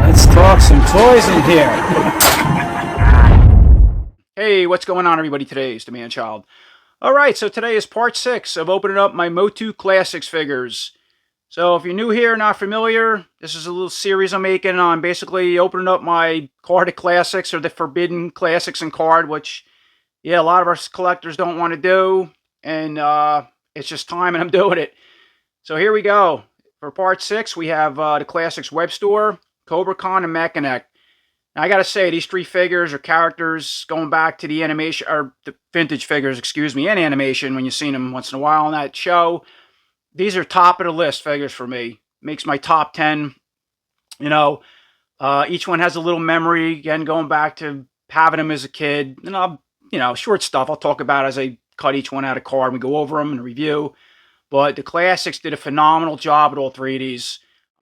Let's talk some toys in here. Hey, what's going on, everybody? Today is the Man-Child. Alright, so today is part 6 of opening up my MOTU Classics figures. So if you're new here, not familiar, this is a little series I'm making on basically opening up my carded classics, or the forbidden classics in card, which, yeah, a lot of us collectors don't want to do, and it's just time and I'm doing it. So here we go. For part 6, we have the classics Webstor, Cobra Khan, and Mekanek. Now, I gotta say, these 3 figures are characters going back to the animation, or the vintage figures, excuse me, and animation, when you've seen them once in a while on that show. These are top of the list figures for me. Makes my top 10. You know, each one has a little memory, again, going back to having them as a kid. And short stuff I'll talk about as I cut each one out of card and we go over them and review. But the classics did a phenomenal job with all 3 of these.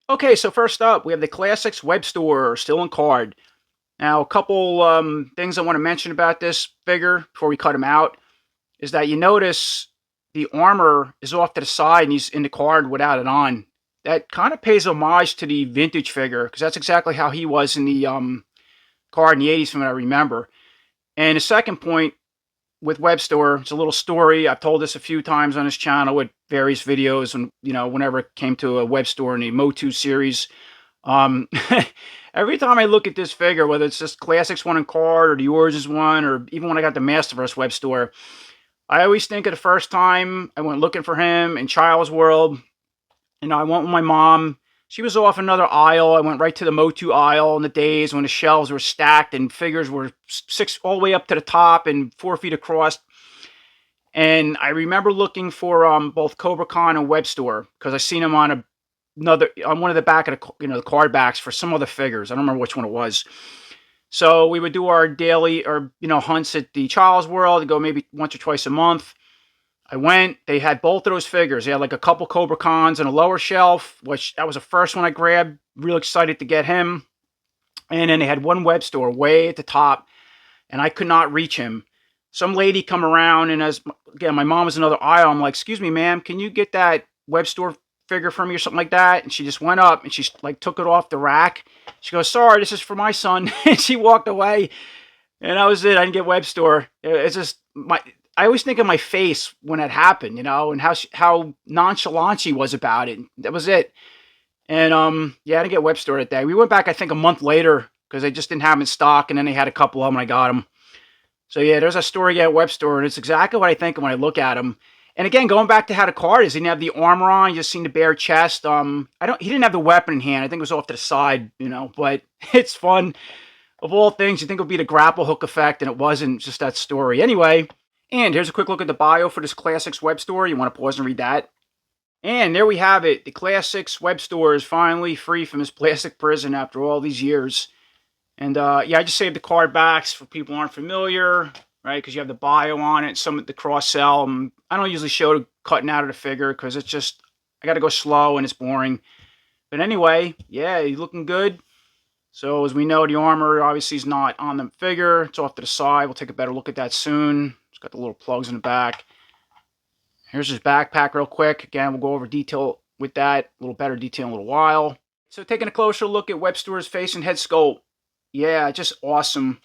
Okay, so first up, we have the classics Webstor, still in card. Now, a couple things I want to mention about this figure before we cut him out is that you notice the armor is off to the side and he's in the card without it on. That kind of pays homage to the vintage figure, because that's exactly how he was in the card in the 80s from what I remember. And the second point with Webstor, it's a little story. I've told this a few times on this channel with various videos, and whenever it came to a Webstor in the MOTU series. Every time I look at this figure, whether it's just Classics one in card or the Origins one, or even when I got the Masterverse Webstor, I always think of the first time I went looking for him in Child's World. I went with my mom. She was off another aisle. I went right to the MOTU aisle in the days when the shelves were stacked and figures were 6 all the way up to the top and 4 feet across. And I remember looking for both Cobra Khan and Webstor, because I seen them on one of the back of the card backs for some other figures. I don't remember which one it was. So we would do our daily hunts at the Child's World, and go maybe once or twice a month. I went. They had both of those figures. They had like a couple Cobra Khans on a lower shelf, which that was the first one I grabbed. Real excited to get him. And then they had one Webstor way at the top, and I could not reach him. Some lady come around, and again, my mom was in another aisle. I'm like, "Excuse me, ma'am, can you get that Webstor figure for me," or something like that? And she just went up and she like took it off the rack. She goes, "Sorry, this is for my son." And she walked away, and that was it. I didn't get Webstor. It's just I always think of my face when it happened, and how nonchalant she was about it. That was it. And yeah, I didn't get Webstor that day. We went back, I think, a month later, because they just didn't have them in stock, and then they had a couple of them and I got them. So yeah, there's a story at Webstor, and it's exactly what I think of when I look at him. And again, going back to how the card is, he didn't have the armor on. You just seen the bare chest. He didn't have the weapon in hand. I think it was off to the side, But it's fun. Of all things, you think it would be the grapple hook effect, and it wasn't. Just that story. Anyway, and here's a quick look at the bio for this Classics Webstor. You want to pause and read that. And there we have it. The Classics Webstor is finally free from his plastic prison after all these years. And yeah, I just saved the card backs for people who aren't familiar, right? Because you have the bio on it, some of the cross-sell. I don't usually show the cutting out of the figure, because it's just, I got to go slow and it's boring. But anyway, yeah, he's looking good. So as we know, the armor obviously is not on the figure. It's off to the side. We'll take a better look at that soon. It's got the little plugs in the back. Here's his backpack real quick. Again, we'll go over detail with that. A little better detail in a little while. So taking a closer look at Webstor's face and head sculpt. Yeah, just awesome.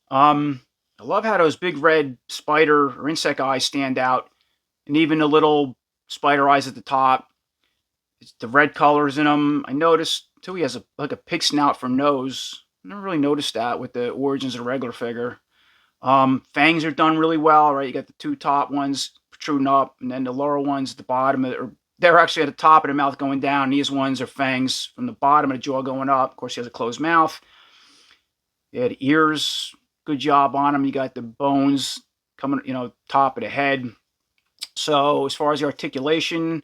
I love how those big red spider or insect eyes stand out. And even the little spider eyes at the top. It's the red colors in them. I noticed, too, he has like a pig snout for nose. I never really noticed that with the Origins of the regular figure. Fangs are done really well, right? You got the 2 top ones protruding up, and then the lower ones at the bottom, they're actually at the top of the mouth going down. These ones are fangs from the bottom of the jaw going up. Of course, he has a closed mouth. Yeah, the ears, good job on them. You got the bones coming, top of the head. So as far as the articulation,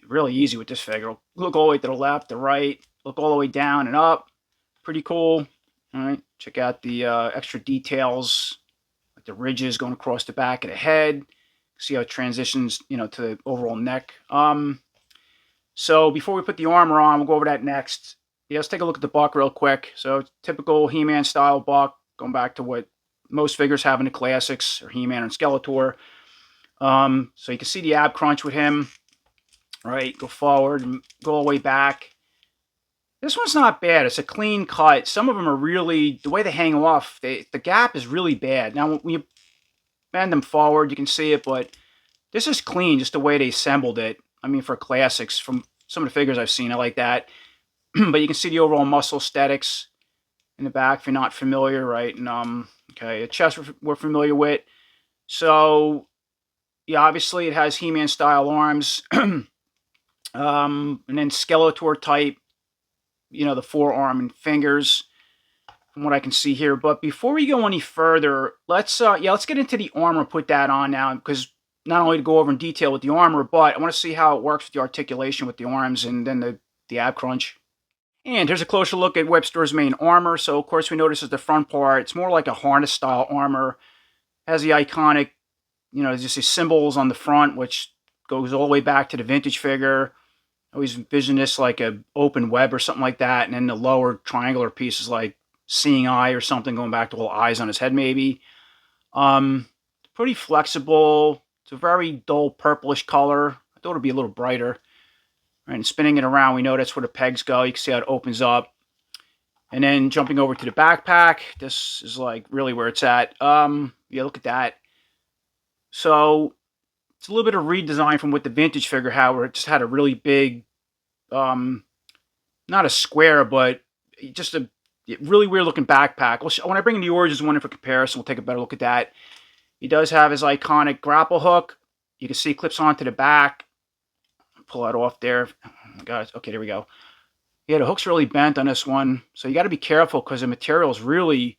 really easy with this figure. Look all the way to the left, the right, look all the way down and up. Pretty cool. All right, check out the extra details, like the ridges going across the back of the head. See how it transitions, to the overall neck. So before we put the armor on, we'll go over that next. Yeah, let's take a look at the buck real quick. So typical He-Man style buck, going back to what most figures have in the classics, or He-Man and Skeletor. So you can see the ab crunch with him. right? Go forward and go all the way back. This one's not bad. It's a clean cut. Some of them are really, the way they hang off, the gap is really bad. Now, when you bend them forward, you can see it, but this is clean, just the way they assembled it. I mean, for classics, from some of the figures I've seen, I like that. But you can see the overall muscle aesthetics in the back if you're not familiar, right? And okay, the chest we're familiar with. So yeah, obviously it has He-Man style arms, and then Skeletor type. You know, the forearm and fingers, from what I can see here. But before we go any further, let's get into the armor. Put that on now, because not only to go over in detail with the armor, but I want to see how it works with the articulation with the arms and then the ab crunch. And here's a closer look at Webstor's main armor. So, of course, we notice is the front part. It's more like a harness-style armor. Has the iconic, you know, just these symbols on the front, which goes all the way back to the vintage figure. I always envision this like a open web or something like that. And then the lower triangular piece is like seeing eye or something, going back to little eyes on his head maybe. Pretty flexible. It's a very dull purplish color. I thought it would be a little brighter. Right, and spinning it around, we know that's where the pegs go. You can see how it opens up. And then jumping over to the backpack, this is like really where it's at. Yeah, look at that. So it's a little bit of redesign from what the vintage figure had, where it just had a really big, not a square, but just a really weird looking backpack. When I bring in the Origins one in for comparison, we'll take a better look at that. He does have his iconic grapple hook. You can see it clips onto the back. Pull that off there. Oh my God. Okay, there we go. Yeah, the hook's really bent on this one. So you got to be careful because the material is really,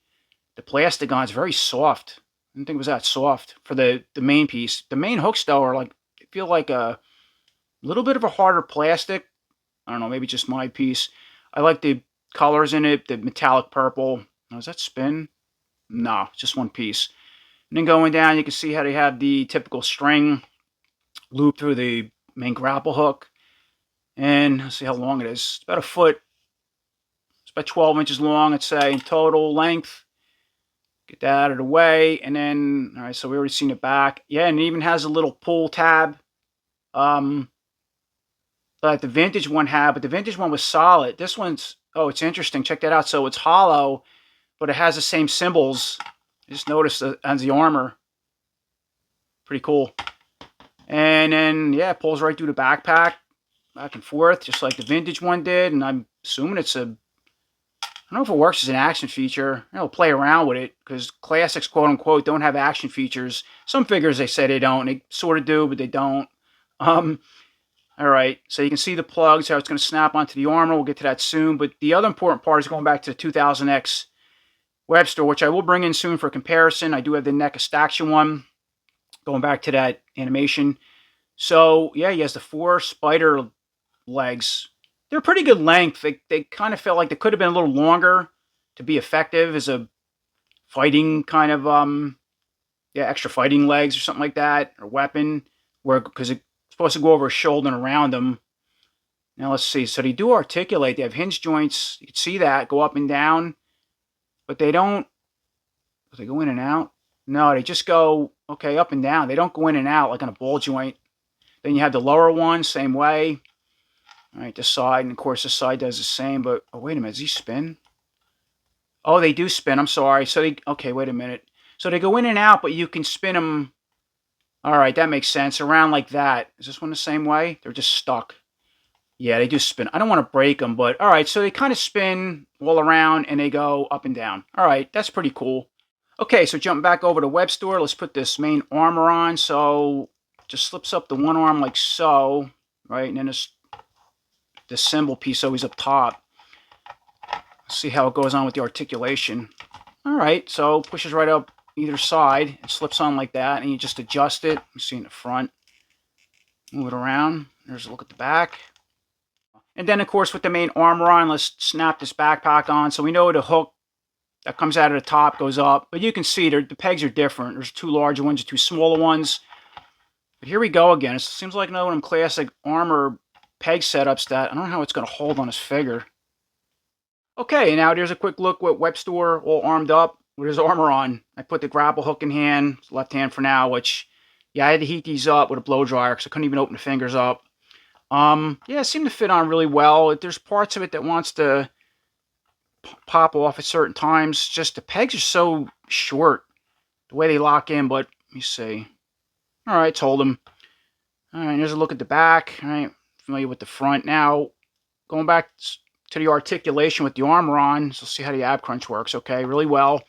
the plastic on it's very soft. I didn't think it was that soft for the main piece. The main hooks, though, are like, feel like a little bit of a harder plastic. I don't know, maybe just my piece. I like the colors in it, the metallic purple. Oh, is that spin? No, just one piece. And then going down, you can see how they have the typical string loop through the main grapple hook. And let's see how long it is. It's about a foot. It's about 12 inches long, I'd say, in total length. Get that out of the way. And then, all right, so we already seen the back. Yeah, and it even has a little pull tab. Like the vintage one had, but the vintage one was solid. This one's, oh, it's interesting. Check that out. So it's hollow, but it has the same symbols. I just noticed as the armor. Pretty cool. And then, yeah, it pulls right through the backpack, back and forth, just like the vintage one did. And I'm assuming it's a, I don't know if it works as an action feature. I'll play around with it, because classics, quote unquote, don't have action features. Some figures, they say they don't. They sort of do, but they don't. All right, so you can see the plugs, how it's going to snap onto the armor. We'll get to that soon. But the other important part is going back to the 2000X Webstor, which I will bring in soon for comparison. I do have the neck extraction one, going back to that animation. So, yeah, he has the 4 spider legs. They're pretty good length. They kind of felt like they could have been a little longer to be effective as a fighting kind of, extra fighting legs or something like that, or weapon, because it's supposed to go over his shoulder and around him. Now, let's see. So they do articulate. They have hinge joints. You can see that go up and down, but they don't. Do they go in and out? No, they just go, okay, up and down. They don't go in and out like on a ball joint. Then you have the lower one, same way. All right, this side, and of course this side does the same, but, oh, wait a minute, does he spin? Oh, they do spin, I'm sorry. So they, okay, wait a minute. So they go in and out, but you can spin them. All right, that makes sense. Around like that. Is this one the same way? They're just stuck. Yeah, they do spin. I don't want to break them, but all right, so they kind of spin all around and they go up and down. All right, that's pretty cool. Okay, so jump back over to Webstor. Let's put this main armor on. So just slips up the one arm like so, right? And then the symbol piece always up top. Let's see how it goes on with the articulation. All right, so pushes right up either side. It slips on like that, and you just adjust it. You see in the front. Move it around. There's a look at the back. And then, of course, with the main armor on, let's snap this backpack on. So we know the hook that comes out of the top goes up. But you can see the pegs are different. There's 2 larger ones and 2 smaller ones. But here we go again. It seems like another one of them classic armor peg setups that I don't know how it's going to hold on his figure. Okay, now there's a quick look with Webstor all armed up with his armor on. I put the grapple hook in hand, left hand for now, which, yeah, I had to heat these up with a blow dryer because I couldn't even open the fingers up. Yeah, it seemed to fit on really well. There's parts of it that wants to pop off at certain times. Just the pegs are so short, the way they lock in. But let me see. All right, told him. All right, here's a look at the back. All right, familiar with the front. Now, going back to the articulation with the armor on, so see how the ab crunch works. Okay, really well.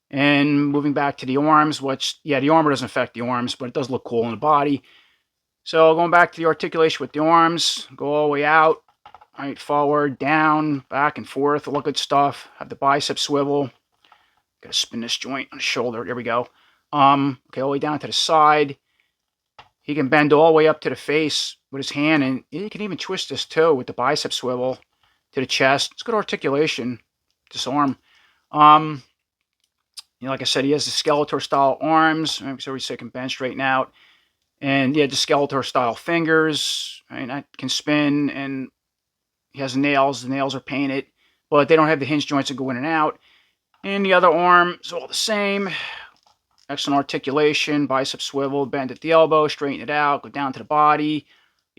And moving back to the arms, which, yeah, the armor doesn't affect the arms, but it does look cool in the body. So going back to the articulation with the arms, go all the way out, right, forward, down, back and forth, all good stuff. Have the bicep swivel. Gotta spin this joint on the shoulder. There we go. Okay, all the way down to the side. He can bend all the way up to the face with his hand, and he can even twist this too with the bicep swivel to the chest. It's good articulation, this arm. Like I said, he has the Skeletor style arms. So he can bend straighten out. And yeah, the Skeletor style fingers. Right? I can spin, and he has nails. The nails are painted, but they don't have the hinge joints that go in and out. And the other arm is all the same. Excellent articulation, bicep swivel, bend at the elbow, straighten it out, go down to the body,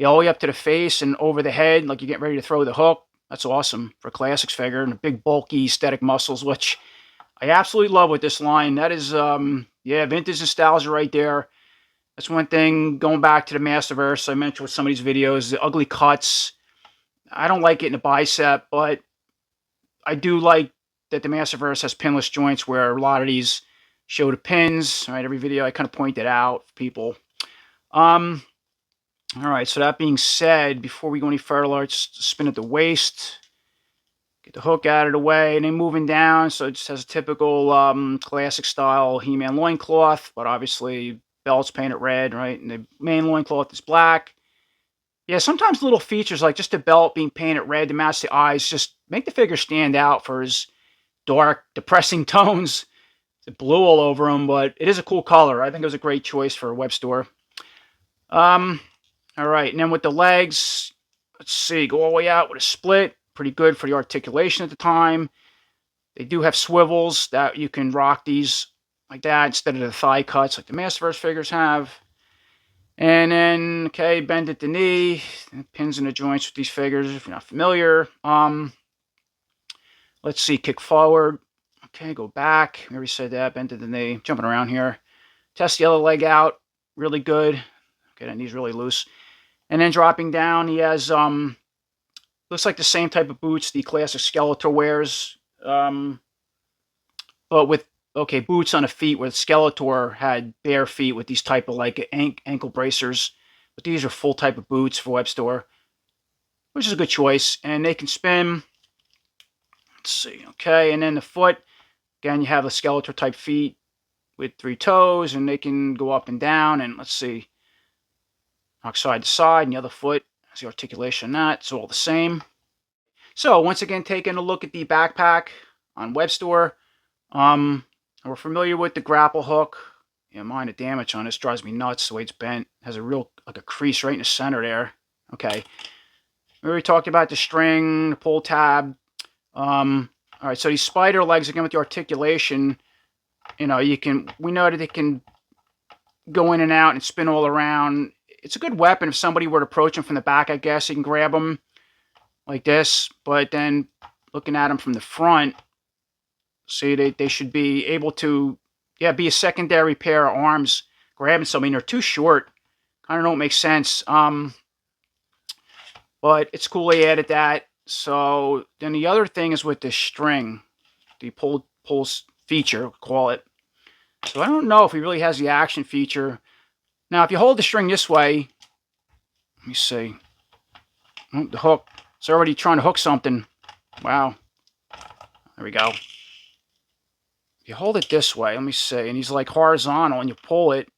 all the way up to the face and over the head, like you're getting ready to throw the hook. That's awesome for a classics figure, and the big, bulky, aesthetic muscles, which I absolutely love with this line. That is, yeah, vintage nostalgia right there. That's one thing, going back to the Masterverse, I mentioned with some of these videos, the ugly cuts. I don't like it in the bicep, but I do like that the Masterverse has pinless joints where a lot of these show the pins. All right, every video I kind of point it out for people. All right, so that being said, before we go any further, let's spin at the waist. Get the hook out of the way, and then moving down, so it just has a typical classic style He-Man loincloth, but obviously belt's painted red, right? And the main loincloth is black. Yeah, sometimes little features like just the belt being painted red to match the eyes just make the figure stand out for his dark, depressing tones. It's blue all over him, but it is a cool color. I think it was a great choice for a Webstor. All right, and then with the legs, let's see, go all the way out with a split. Pretty good for the articulation at the time. They do have swivels that you can rock these like that instead of the thigh cuts like the Masterverse figures have. And then, okay, bend at the knee. Pins in the joints with these figures if you're not familiar. Let's see, kick forward. Okay, go back. We already said that. Bend at the knee. Jumping around here. Test the other leg out. Really good. Okay, that knee's really loose. And then dropping down, he has, looks like the same type of boots the classic Skeletor wears. But with, okay, boots on the feet where Skeletor had bare feet with these type of like ankle bracers. But these are full type of boots for Webstor, which is a good choice. And they can spin. Let's see, okay, and then the foot. Again, you have the Skeletor type feet with 3 toes, and they can go up and down. And let's see, knock side to side, and the other foot has the articulation on that. It's all the same. So once again, taking a look at the backpack on Webstor. We're familiar with the grapple hook. Yeah, minor damage on this, drives me nuts the way it's bent. It has a real, like a crease right in the center there. Okay. We already talked about the string, the pull tab. All right, so these spider legs, again with the articulation, we know that they can go in and out and spin all around. It's a good weapon if somebody were to approach them from the back, I guess. You can grab them like this, but then looking at them from the front, see, they should be able to, yeah, be a secondary pair of arms grabbing something. They're too short. I don't know, it makes sense. But it's cool they added that. So then the other thing is with the string, the pulse feature, we'll call it. So I don't know if he really has the action feature. Now, if you hold the string this way, let me see. Oh, the hook. It's already trying to hook something. Wow. There we go. If you hold it this way, let me see, and he's like horizontal, and you pull it.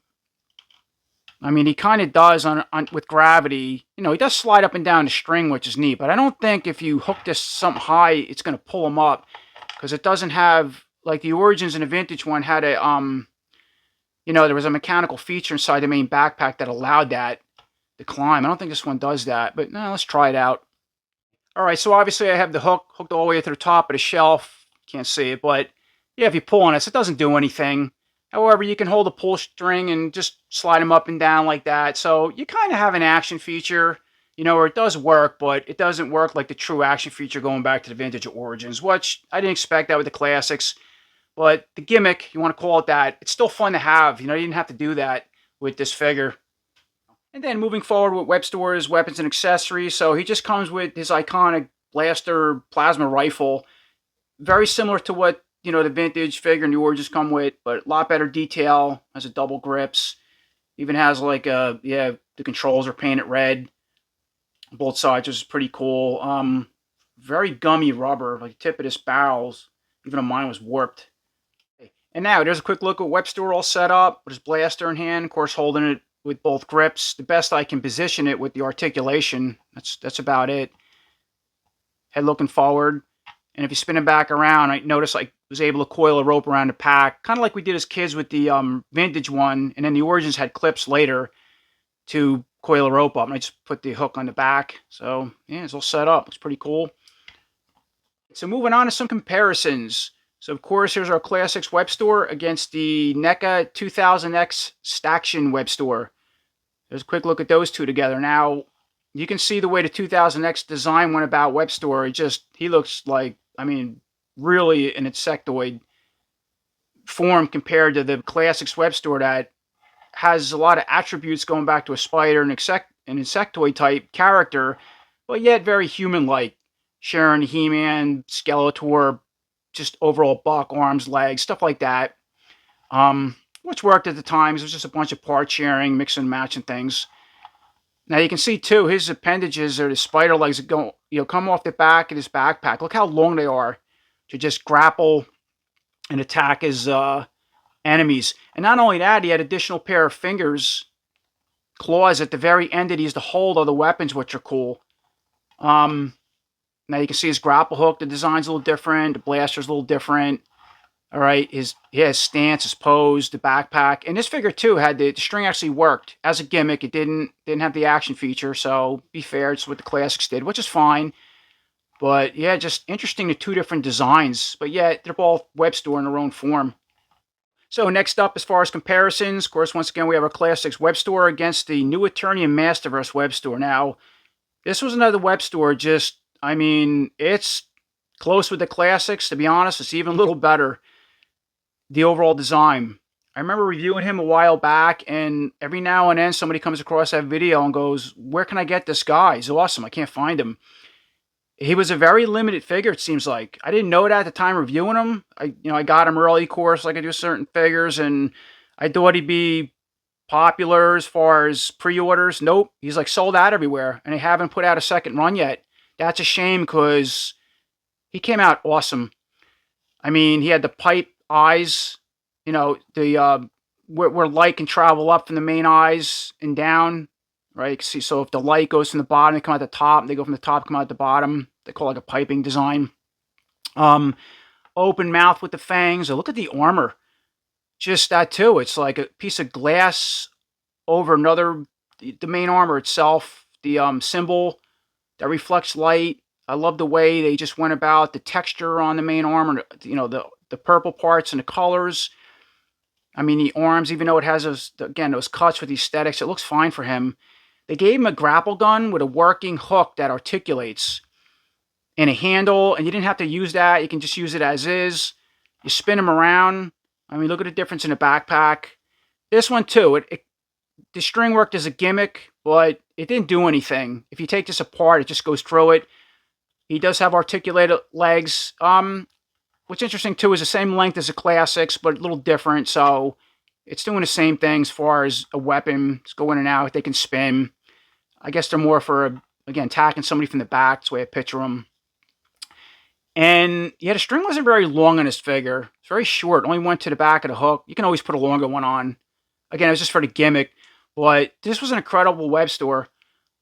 I mean, he kind of does with gravity. He does slide up and down the string, which is neat. But I don't think if you hook this something high, it's going to pull him up. Because it doesn't have, like the Origins and the Vintage one had a, there was a mechanical feature inside the main backpack that allowed that to climb. I don't think this one does that. But no, let's try it out. All right, so obviously I have the hook hooked all the way to the top of the shelf. Can't see it, but yeah, if you pull on this, it doesn't do anything. However, you can hold the pull string and just slide them up and down like that. So you kind of have an action feature, you know, where it does work, but it doesn't work like the true action feature going back to the vintage origins, which I didn't expect that with the classics. But the gimmick, you want to call it that, it's still fun to have. You know, you didn't have to do that with this figure. And then moving forward with Webstor's weapons and accessories, so he just comes with his iconic blaster plasma rifle, very similar to what, you know, the vintage figure and the origins come with, but a lot better detail. Has a double grips, even has like a, yeah, the controls are painted red, both sides, which is pretty cool. Very gummy rubber, like the tip of this barrels, even though mine was warped. And now there's a quick look at Webstor all set up with his blaster in hand, of course holding it with both grips. The best I can position it with the articulation. That's about it. Head looking forward. And if you spin it back around, I noticed I was able to coil a rope around the pack, kind of like we did as kids with the vintage one, and then the origins had clips later to coil a rope up, and I just put the hook on the back. So yeah, it's all set up. It's pretty cool. So moving on to some comparisons. So of course, here's our Classics Webstor against the NECA 2000X Staction Webstor. There's a quick look at those two together. Now, you can see the way the 2000X design went about Webstor. He looks like, I mean, really an insectoid form compared to the Classics Webstor that has a lot of attributes going back to a spider and an insectoid type character, but yet very human-like. Sharing He-Man, Skeletor, just overall buck, arms, legs, stuff like that. Which worked at the times. It was just a bunch of part sharing, mixing and matching things. Now you can see too, his appendages are the spider legs that go, you know, come off the back of his backpack. Look how long they are to just grapple and attack his enemies. And not only that, he had additional pair of fingers, claws at the very end that he used to hold other weapons, which are cool. Now you can see his grapple hook. The design's a little different. The blaster's a little different. All right, his stance, his pose, the backpack, and this figure too had the string actually worked as a gimmick. It didn't have the action feature, so be fair, it's what the classics did, which is fine. But yeah, just interesting, the two different designs, but yeah, they're both Webstor in their own form. So next up, as far as comparisons, of course, once again we have our Classics Webstor against the New Eternium Masterverse Webstor. Now, this was another Webstor. Just, I mean, it's close with the classics. To be honest, it's even a little better. The overall design. I remember reviewing him a while back, and every now and then somebody comes across that video and goes, "Where can I get this guy? He's awesome. I can't find him." He was a very limited figure, it seems like. I didn't know that at the time reviewing him. I got him early, of course, like I do certain figures, and I thought he'd be popular as far as pre-orders. Nope, he's like sold out everywhere, and they haven't put out a second run yet. That's a shame because he came out awesome. I mean, he had the pipe eyes, you know, the where light can travel up from the main eyes and down, right? See, so if the light goes from the bottom, they come out the top. They go from the top, come out the bottom. They call it like a piping design. Open mouth with the fangs. Oh, look at the armor. Just that too. It's like a piece of glass over another. The main armor itself, the symbol that reflects light. I love the way they just went about the texture on the main armor. You know, the purple parts and the colors. I mean, the arms, even though it has those cuts with the aesthetics, it looks fine for him. They gave him a grapple gun with a working hook that articulates and a handle, and you didn't have to use that. You can just use it as is. You spin him around. I mean, look at the difference in the backpack. This one too, the string worked as a gimmick, but it didn't do anything. If you take this apart, it just goes through it. He does have articulated legs. What's interesting too is the same length as the classics, but a little different. So it's doing the same thing as far as a weapon. It's going in and out. They can spin. I guess they're more for, again, attacking somebody from the back. That's the way I picture them. And yeah, the string wasn't very long on this figure. It's very short. It only went to the back of the hook. You can always put a longer one on. Again, it was just for the gimmick. But this was an incredible Webstor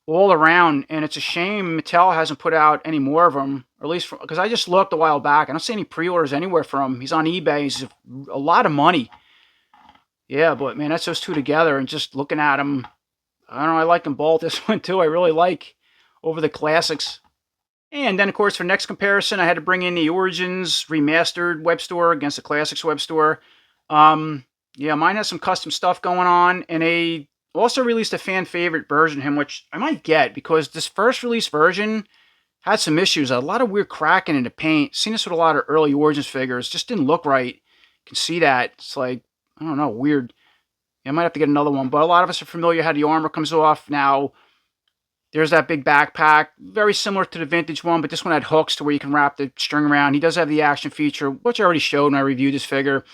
all around, and it's a shame Mattel hasn't put out any more of them, or at least because I just looked a while back. I don't see any pre-orders anywhere from him. He's on eBay. He's a lot of money. Yeah, but man, that's those two together, and just looking at them, I don't know, I like them both. This one too, I really like over the classics. And then, of course, for next comparison, I had to bring in the Origins Remastered Webstor against the Classics Webstor. Yeah, mine has some custom stuff going on, and they Also released a fan favorite version of him, which I might get because this first release version had some issues. A lot of weird cracking in the paint. Seen this with a lot of early Origins figures. Just didn't look right. You can see that. It's like, I don't know, weird. I might have to get another one. But a lot of us are familiar how the armor comes off. Now, there's that big backpack. Very similar to the vintage one, but this one had hooks to where you can wrap the string around. He does have the action feature, which I already showed when I reviewed this figure.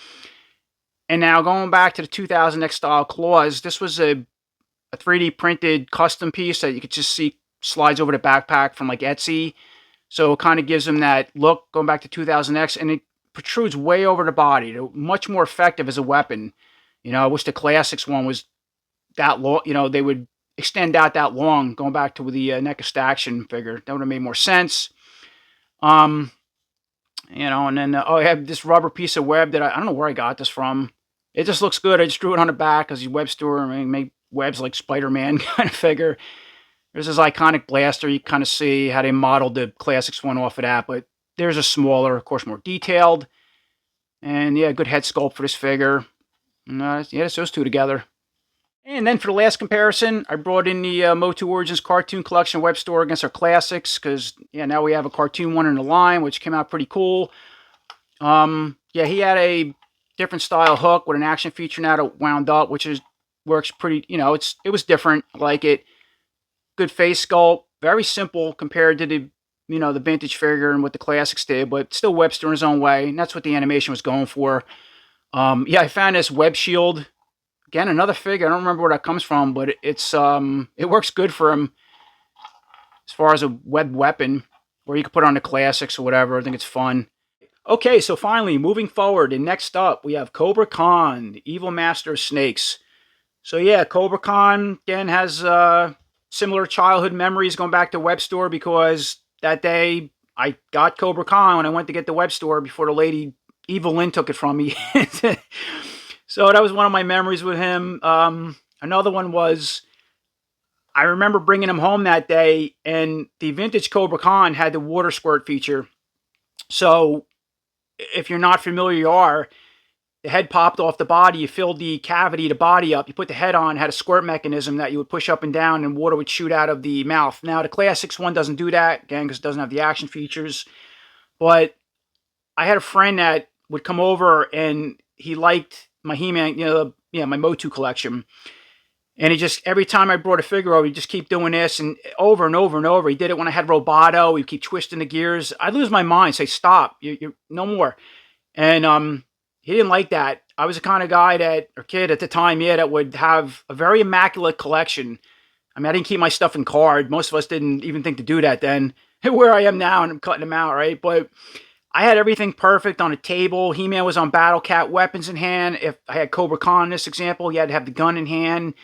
And now going back to the 2000X style claws, this was a 3D printed custom piece that you could just see slides over the backpack from like Etsy. So it kind of gives them that look going back to 2000X, and it protrudes way over the body. They're much more effective as a weapon. I wish the Classics one was that long. They would extend out that long going back to the NECA action figure. That would have made more sense. And then I have this rubber piece of web that I don't know where I got this from. It just looks good. I just drew it on the back because you Webstor and make webs like Spider-Man kind of figure. There's this iconic blaster. You kind of see how they modeled the Classics one off of that, but there's a smaller, of course, more detailed. And yeah, good head sculpt for this figure. And, yeah, it's those two together. And then for the last comparison, I brought in the MOTU Origins cartoon collection Webstor against our Classics because, yeah, now we have a cartoon one in the line, which came out pretty cool. Yeah, he had a different style hook with an action feature now that wound up, which works pretty, it was different. I like it. Good face sculpt, very simple compared to the, the vintage figure and what the Classics did, but still Webster in his own way, and that's what the animation was going for. Yeah, I found this web shield. Again, another figure. I don't remember where that comes from, but it works good for him as far as a web weapon, where you can put on the Classics or whatever. I think it's fun. Okay, so finally, moving forward, and next up, we have Cobra Khan, the evil master of snakes. So yeah, Cobra Khan, again, has similar childhood memories going back to Webstor because that day I got Cobra Khan when I went to get the Webstor before the lady Evil Lynn took it from me. So that was one of my memories with him. Another one was, I remember bringing him home that day, and the vintage Cobra Khan had the water squirt feature. So if you're not familiar, you are. The head popped off the body. You filled the cavity of the body up. You put the head on, had a squirt mechanism that you would push up and down, and water would shoot out of the mouth. Now, the Classics one doesn't do that, again, because it doesn't have the action features. But I had a friend that would come over, and he liked my He-Man, my MOTU collection. And he just, every time I brought a figure over, he'd just keep doing this, and over and over and over. He did it when I had Roboto. He'd keep twisting the gears. I'd lose my mind, say, stop, you no more. And he didn't like that. I was the kind of guy or kid at the time, that would have a very immaculate collection. I mean, I didn't keep my stuff in card. Most of us didn't even think to do that then. Where I am now, and I'm cutting them out, right? But I had everything perfect on a table. He-Man was on Battle Cat, weapons in hand. If I had Cobra Khan in this example, you had to have the gun in hand.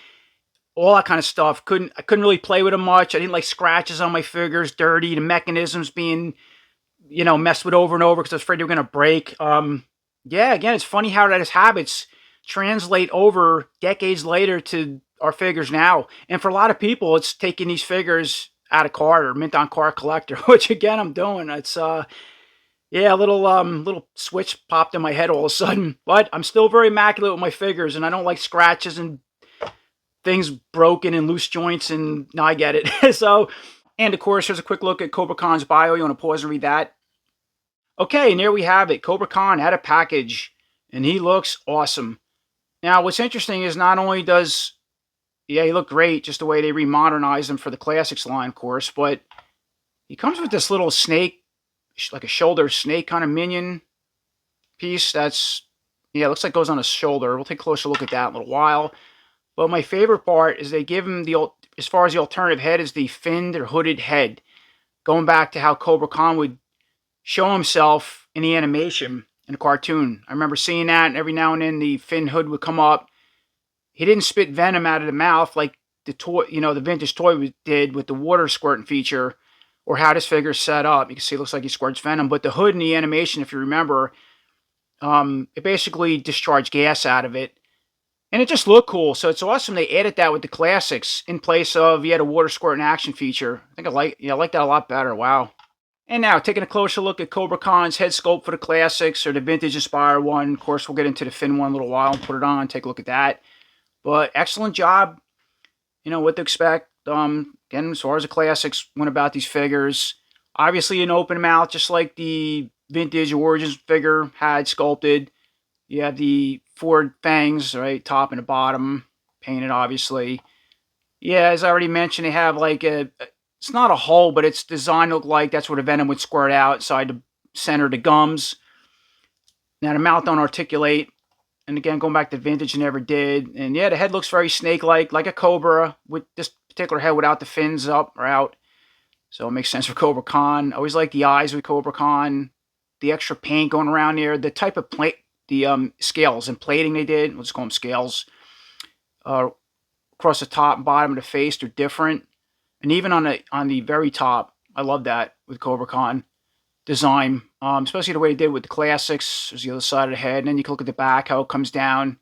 All that kind of stuff. I couldn't really play with them much. I didn't like scratches on my figures, dirty, the mechanisms being, messed with over and over because I was afraid they were going to break. Yeah, again, it's funny how his habits translate over decades later to our figures now. And for a lot of people, it's taking these figures out of card or mint on card collector, which again, I'm doing. It's, yeah, a little switch popped in my head all of a sudden. But I'm still very immaculate with my figures, and I don't like scratches and things broken and loose joints, and now I get it. So, and of course, here's a quick look at Cobra Khan's bio. You want to pause and read that? Okay, and there we have it. Cobra Khan had a package, and he looks awesome. Now, what's interesting is not only does, he look great, just the way they remodernized him for the Classics line, of course, but he comes with this little snake, like a shoulder snake kind of minion piece that's, looks like it goes on his shoulder. We'll take a closer look at that in a little while. But my favorite part is they give him as far as the alternative head, is the finned or hooded head. Going back to how Cobra Khan would show himself in the animation in the cartoon. I remember seeing that, and every now and then the fin hood would come up. He didn't spit venom out of the mouth like the toy, the vintage toy did with the water squirting feature, or how this figure's set up. You can see it looks like he squirts venom, but the hood in the animation, if you remember, it basically discharged gas out of it. And it just looked cool, so it's awesome they added that with the Classics in place of, a water squirt and action feature. I think I like that a lot better, wow. And now, taking a closer look at Cobra Khan's head sculpt for the Classics, or the vintage inspired one. Of course, we'll get into the fin one in a little while and put it on, take a look at that. But excellent job. you know, what to expect. Again, as far as the classics went about these figures, obviously an open mouth, just like the vintage Origins figure had sculpted. You have the four fangs, right, top and the bottom, painted obviously. Yeah, as I already mentioned, they have like it's not a hole, but it's designed to look like that's where the venom would squirt out inside the center of the gums. Now the mouth don't articulate, and again, going back to vintage, never did. And yeah, the head looks very snake-like, like a cobra, with this particular head without the fins up or out. So it makes sense for Cobra Khan. I always like the eyes with Cobra Khan, the extra paint going around there, the type of plate, the scales and plating they did. Let's call them scales. Across the top and bottom of the face, they're different, and even on the very top, I love that with Cobra Khan design, especially the way they did with the classics. There's the other side of the head, and then you can look at the back, how it comes down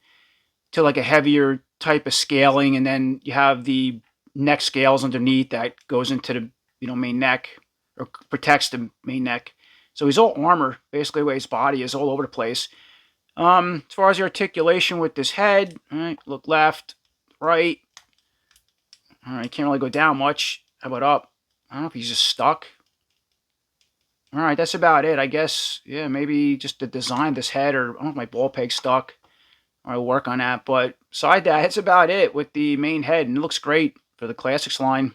to like a heavier type of scaling, and then you have the neck scales underneath that goes into the main neck or protects the main neck. So he's all armor, basically the way his body is all over the place. As far as the articulation with this head, all right, look left, right. All right, can't really go down much. How about up? I don't know if he's just stuck. All right, that's about it, I guess. Yeah, maybe just the design of this head, or I don't know if my ball peg's stuck. I'll work on that. But beside that, that's about it with the main head, and it looks great for the classics line.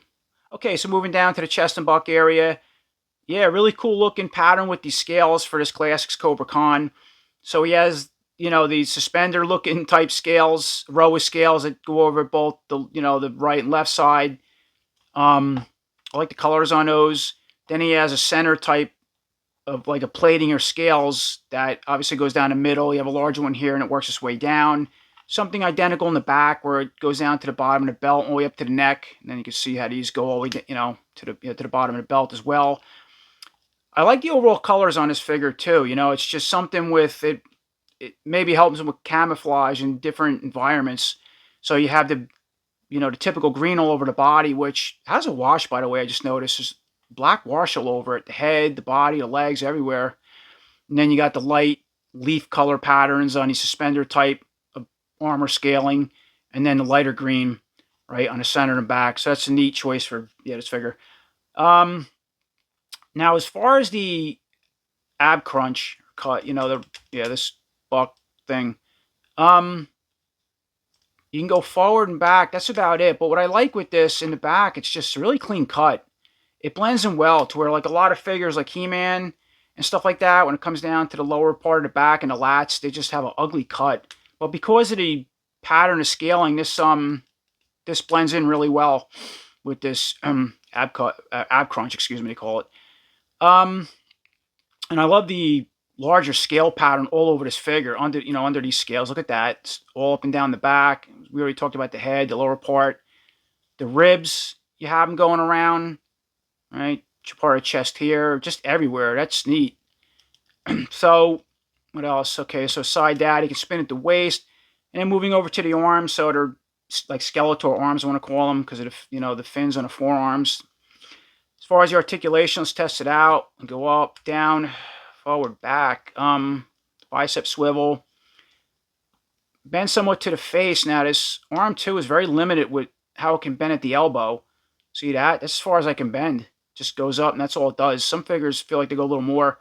Okay, so moving down to the chest and buck area. Yeah, really cool looking pattern with these scales for this classics Cobra Khan. So he has, the suspender looking type scales, row of scales that go over both the right and left side. I like the colors on those. Then he has a center type of like a plating or scales that obviously goes down the middle. You have a larger one here and it works its way down. Something identical in the back where it goes down to the bottom of the belt all the way up to the neck. And then you can see how these go all the way, to the bottom of the belt as well. I like the overall colors on this figure too. It's just something with it. It maybe helps them with camouflage in different environments. So you have the typical green all over the body, which has a wash, by the way. I just noticed there's black wash all over it, the head, the body, the legs, everywhere. And then you got the light leaf color patterns on the suspender type of armor scaling, and then the lighter green right on the center and back. So that's a neat choice for this figure. Now as far as the ab crunch cut, this buck thing, you can go forward and back. That's about it. But what I like with this in the back, it's just a really clean cut. It blends in well to where like a lot of figures like He-Man and stuff like that, when it comes down to the lower part of the back and the lats, they just have an ugly cut. But because of the pattern of scaling, this blends in really well with this ab crunch, excuse me, they call it. And I love the larger scale pattern all over this figure, under these scales. Look at that. It's all up and down the back. We already talked about the head, the lower part. The ribs, you have them going around, right? Part of chest here, just everywhere. That's neat. So, what else? Okay, so side that, you can spin at the waist. And then moving over to the arms, so they're like Skeletor arms, I want to call them, because of the fins on the forearms. As far as the articulation, let's test it out. Go up, down, forward, back. Bicep swivel. Bend somewhat to the face. Now this arm too is very limited with how it can bend at the elbow. See that? That's as far as I can bend. Just goes up and that's all it does. Some figures feel like they go a little more.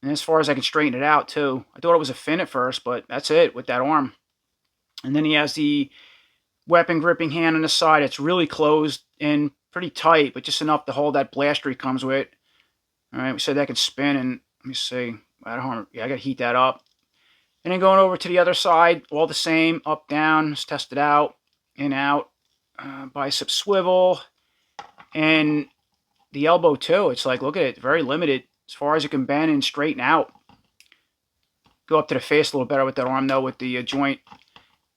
And as far as I can straighten it out too. I thought it was a fin at first, but that's it with that arm. And then he has the weapon gripping hand on the side. It's really closed and pretty tight, but just enough to hold that blaster he comes with. All right, we said that could spin, and let me see. I gotta heat that up. And then going over to the other side, all the same, up, down. Let's test it out, in, out. Bicep swivel, and the elbow too. It's like, look at it, very limited as far as it can bend and straighten out. Go up to the face a little better with that arm though, with the joint.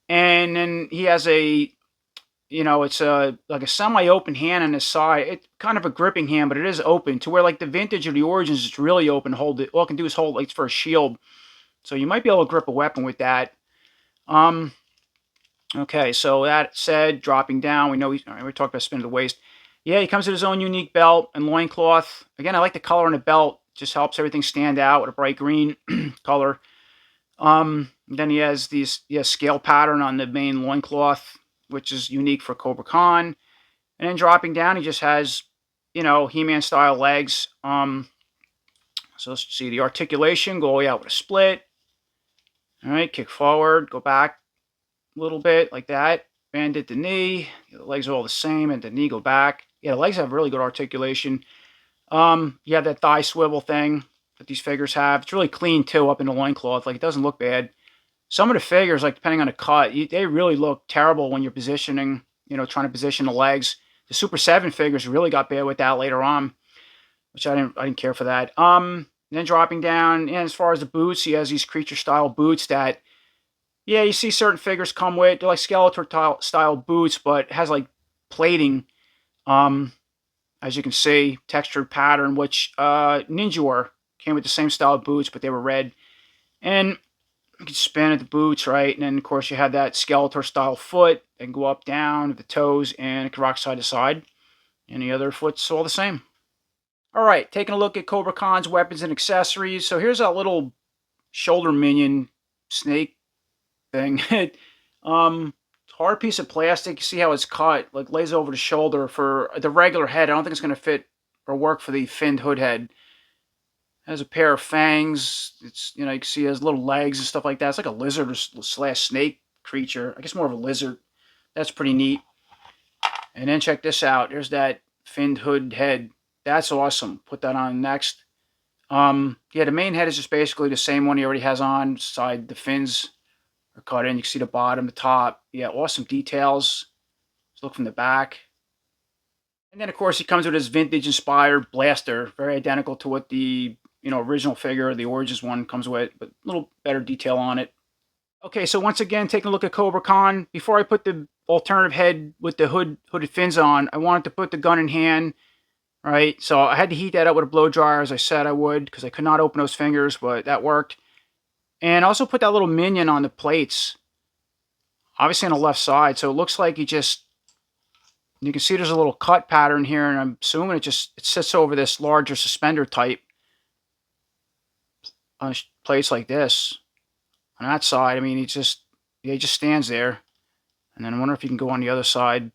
And then he has a, it's like a semi-open hand on his side. It's kind of a gripping hand, but it is open to where like the vintage or the Origins, it's really open. Hold it. All it can do is hold like it's for a shield. So you might be able to grip a weapon with that. Okay, so that said, dropping down, we know we talked about spin to the waist. Yeah, he comes with his own unique belt and loincloth. Again, I like the color on the belt. Just helps everything stand out with a bright green color. Then he has these scale pattern on the main loincloth. which is unique for Cobra Khan. And then dropping down, he just has, you know, He-Man style legs. So let's see the articulation, go all the way out with a split. All right, kick forward, go back a little bit like that. Bend at the knee. The legs are all the same, and the knee go back. Yeah, the legs have really good articulation. You have that thigh swivel thing that these figures have. It's really clean too, up in the loincloth. Like, it doesn't look bad. Some of the figures, like depending on the cut, they really look terrible when you're positioning, you know, trying to position the legs. The Super 7 figures really got bad with that later on, which I didn't care for that. Then dropping down, and as far as the boots, he has these creature style boots that, yeah, you see certain figures come with. They're like Skeletor style boots, but it has like plating. As you can see, textured pattern, which Ninja came with the same style of boots, but they were red. And you can spin at the boots, right? And then, of course, you have that Skeletor style foot. They can go up, down, the toes, and it can rock side to side. And the other foot's all the same. All right, taking a look at Cobra Khan's weapons and accessories. So here's that little shoulder minion snake thing. Hard piece of plastic. You see how it's cut, like lays over the shoulder. For the regular head, I don't think it's going to fit or work for the finned hood head. Has a pair of fangs. It's, you know, you can see it has little legs and stuff like that. It's like a lizard slash snake creature. I guess more of a lizard. That's pretty neat. And then check this out. There's that finned hood head. That's awesome. Put that on next. Yeah, the main head is just basically the same one he already has on. Side the fins are cut in. You can see the bottom, the top. Yeah, awesome details. Let's look from the back. And then, of course, he comes with his vintage-inspired blaster. Very identical to what the, you know, original figure, the Origins one, comes with, but a little better detail on it. Okay, so once again, taking a look at Cobra Khan. Before I put the alternative head with the hooded fins on, I wanted to put the gun in hand. Right, so I had to heat that up with a blow dryer, as I said I would, because I could not open those fingers, but that worked. And also put that little minion on the plates, obviously on the left side, so it looks like you can see there's a little cut pattern here, and I'm assuming it sits over this larger suspender type on plates like this. On that side, I mean, he just stands there. And then I wonder if you can go on the other side.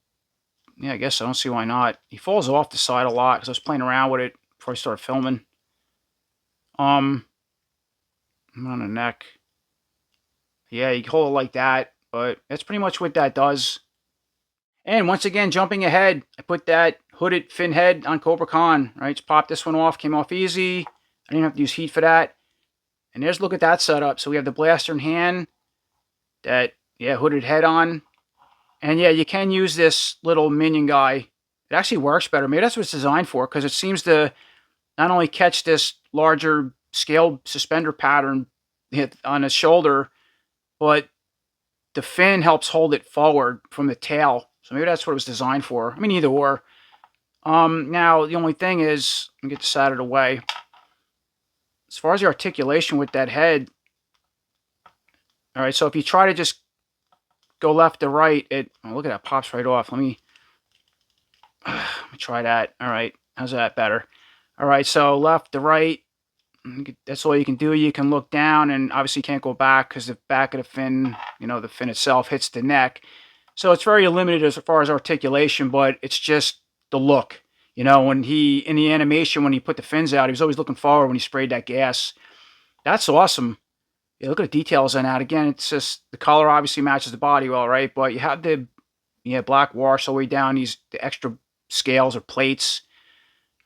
Yeah, I guess I don't see why not. He falls off the side a lot because I was playing around with it before I started filming. I'm on the neck. Yeah, you can hold it like that, but that's pretty much what that does. And once again, jumping ahead, I put that hooded fin head on Cobra Khan. Right, just popped this one off, came off easy. I didn't have to use heat for that. And there's, look at that setup. So we have the blaster in hand, that, yeah, hooded head on. And yeah, you can use this little minion guy. It actually works better. Maybe that's what it's designed for, because it seems to not only catch this larger scale suspender pattern on his shoulder, but the fin helps hold it forward from the tail. So maybe that's what it was designed for. I mean, either or. Now, the only thing is, let me get this out of the way. As far as the articulation with that head, all right, so if you try to just go left to right, oh, look at that, pops right off. Let me try that. All right, how's that better? All right, so left to right, that's all you can do. You can look down, and obviously you can't go back because the back of the fin, you know, the fin itself hits the neck. So it's very limited as far as articulation, but it's just the look. You know, when in the animation, when he put the fins out, he was always looking forward when he sprayed that gas. That's awesome. Yeah, look at the details on that. Again, it's just the color obviously matches the body well, right? But you have the black wash all the way down, the extra scales or plates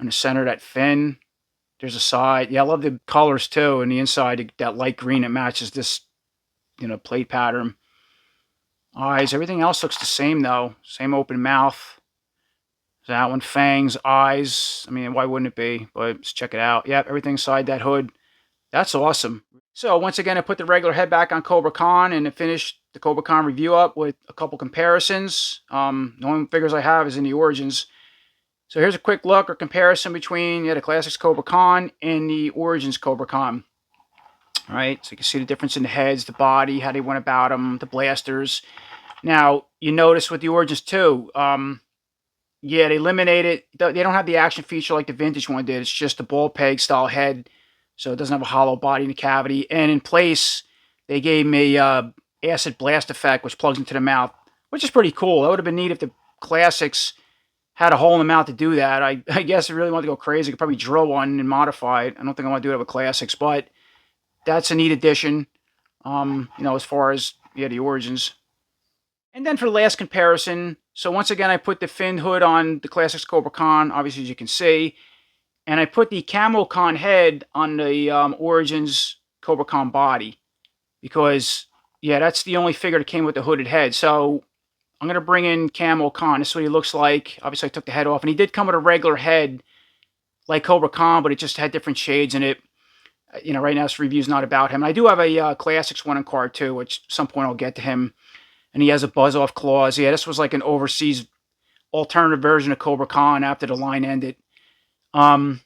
in the center of that fin. There's a side. Yeah, I love the colors too. And the inside, that light green, it matches this, you know, plate pattern. Eyes, everything else looks the same though. Same open mouth. That one, fangs, eyes. I mean, why wouldn't it be? But let's check it out. Yep, everything inside that hood. That's awesome. So once again, I put the regular head back on Cobra Khan and finished the Cobra Khan review up with a couple comparisons. The only figures I have is in the Origins. So here's a quick look or comparison between the Classics Cobra Khan and the Origins Cobra Khan. All right, so you can see the difference in the heads, the body, how they went about them, the blasters. Now, you notice with the Origins too, yeah, they eliminated, they don't have the action feature like the vintage one did. It's just a ball peg style head, so it doesn't have a hollow body in the cavity. And in place, they gave me acid blast effect, which plugs into the mouth, which is pretty cool. That would have been neat if the classics had a hole in the mount to do that. I guess if I really want to go crazy, I could probably drill one and modify it. I don't think I want to do it with classics, but that's a neat addition, as far as, yeah, the origins. And then for the last comparison, so once again, I put the fin hood on the classics Cobra Khan, obviously, as you can see, and I put the Camo Khan head on the Origins Cobra Khan body because, yeah, that's the only figure that came with the hooded head. So I'm going to bring in Camo Khan. This is what he looks like. Obviously, I took the head off, and he did come with a regular head like Cobra Khan, but it just had different shades in it. Right now this review's not about him. I do have a Classics one in card too, which at some point I'll get to him. And he has a buzz-off claws. Yeah, this was like an overseas alternative version of Cobra Khan after the line ended. But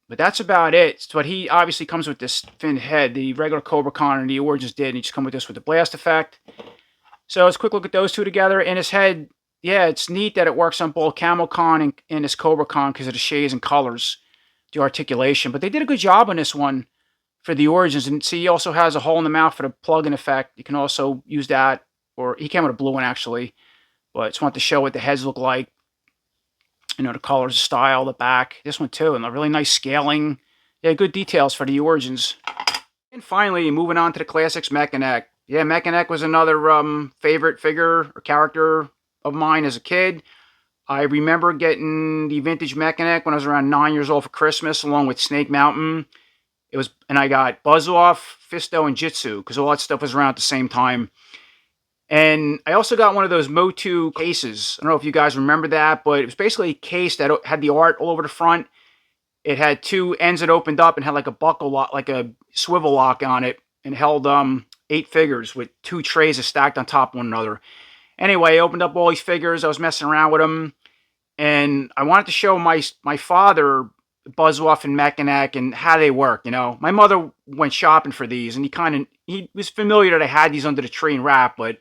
that's about it. But he obviously comes with this fin head. The regular Cobra Khan and the Origins did, and he just come with this with the blast effect. So let's quick look at those two together. And his head, yeah, it's neat that it works on both Camo Khan and this Cobra Khan because of the shades and colors, the articulation. But they did a good job on this one for the Origins. And see, he also has a hole in the mouth for the plug-in effect. You can also use that. Or he came with a blue one, actually. But I just wanted to show what the heads look like. The colors, the style, the back. This one, too. And the really nice scaling. Yeah, good details for the Origins. And finally, moving on to the Classics Mekanek. Yeah, Mekanek was another favorite figure or character of mine as a kid. I remember getting the vintage Mekanek when I was around 9 years old for Christmas, along with Snake Mountain. And I got Buzz-Off, Fisto, and Jitsu, because all that stuff was around at the same time. And I also got one of those MOTU cases. I don't know if you guys remember that, but it was basically a case that had the art all over the front. It had two ends that opened up and had like a buckle lock, like a swivel lock on it, and held 8 figures with 2 trays stacked on top of one another. Anyway, I opened up all these figures. I was messing around with them, and I wanted to show my father Buzz-Off and Mekanek and how they work. My mother went shopping for these, and he was familiar that I had these under the tree and wrap, but